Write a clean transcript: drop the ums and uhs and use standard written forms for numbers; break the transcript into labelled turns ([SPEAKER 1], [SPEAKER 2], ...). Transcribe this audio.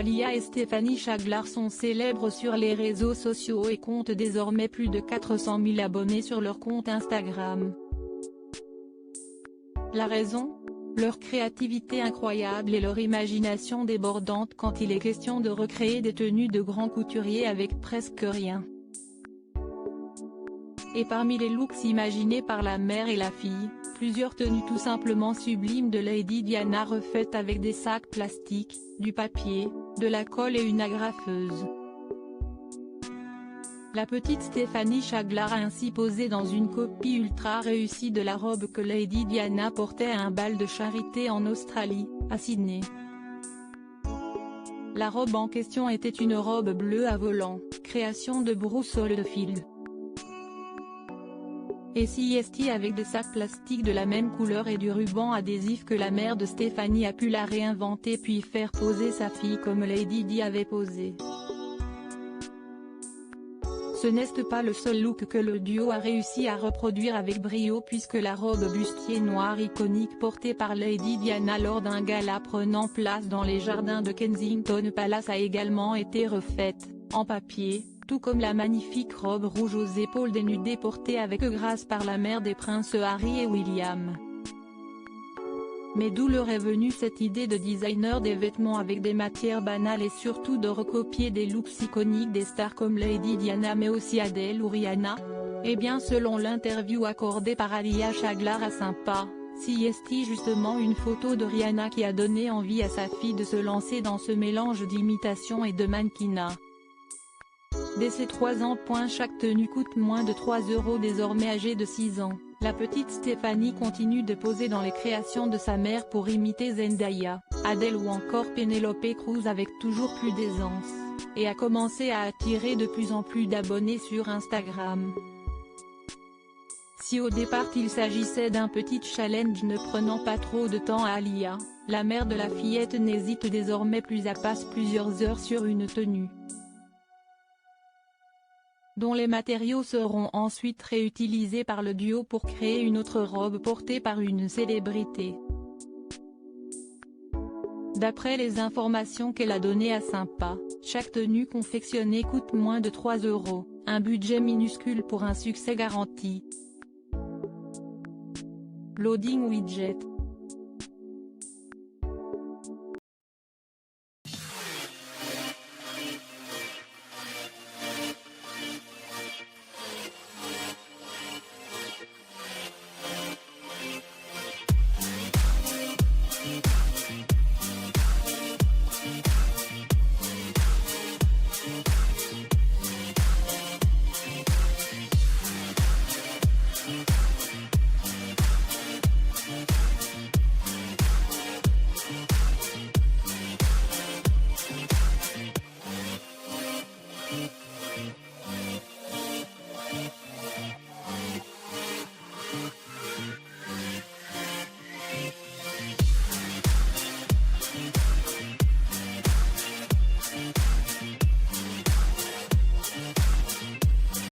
[SPEAKER 1] Alia et Stéphanie Chaglar sont célèbres sur les réseaux sociaux et comptent désormais plus de 400 000 abonnés sur leur compte Instagram. La raison ? Leur créativité incroyable et leur imagination débordante quand il est question de recréer des tenues de grands couturiers avec presque rien. Et parmi les looks imaginés par la mère et la fille, plusieurs tenues tout simplement sublimes de Lady Diana refaites avec des sacs plastiques, du papier, de la colle et une agrafeuse. La petite Stéphanie Chaglar a ainsi posé dans une copie ultra réussie de la robe que Lady Diana portait à un bal de charité en Australie, à Sydney. La robe en question était une robe bleue à volants, création de Bruce Oldfield. Et CST avec des sacs plastiques de la même couleur et du ruban adhésif que la mère de Stéphanie a pu la réinventer puis faire poser sa fille comme Lady Di avait posé. Ce n'est pas le seul look que le duo a réussi à reproduire avec brio puisque la robe bustier noire iconique portée par Lady Diana lors d'un gala prenant place dans les jardins de Kensington Palace a également été refaite, en papier, tout comme la magnifique robe rouge aux épaules dénudées portée avec grâce par la mère des princes Harry et William. Mais d'où leur est venue cette idée de designer des vêtements avec des matières banales et surtout de recopier des looks iconiques des stars comme Lady Diana mais aussi Adele ou Rihanna? Eh bien selon l'interview accordée par Alia Chaglar à Sympa, CST justement une photo de Rihanna qui a donné envie à sa fille de se lancer dans ce mélange d'imitation et de mannequinat. Dès ses 3 ans. Chaque tenue coûte moins de 3 € désormais âgée de 6 ans. La petite Stéphanie continue de poser dans les créations de sa mère pour imiter Zendaya, Adele ou encore Penélope Cruz avec toujours plus d'aisance, et a commencé à attirer de plus en plus d'abonnés sur Instagram. Si au départ il s'agissait d'un petit challenge ne prenant pas trop de temps à Alia, la mère de la fillette n'hésite désormais plus à passer plusieurs heures sur une tenue, dont les matériaux seront ensuite réutilisés par le duo pour créer une autre robe portée par une célébrité. D'après les informations qu'elle a données à Sympa, chaque tenue confectionnée coûte moins de 3 €, un budget minuscule pour un succès garanti. Loading widget.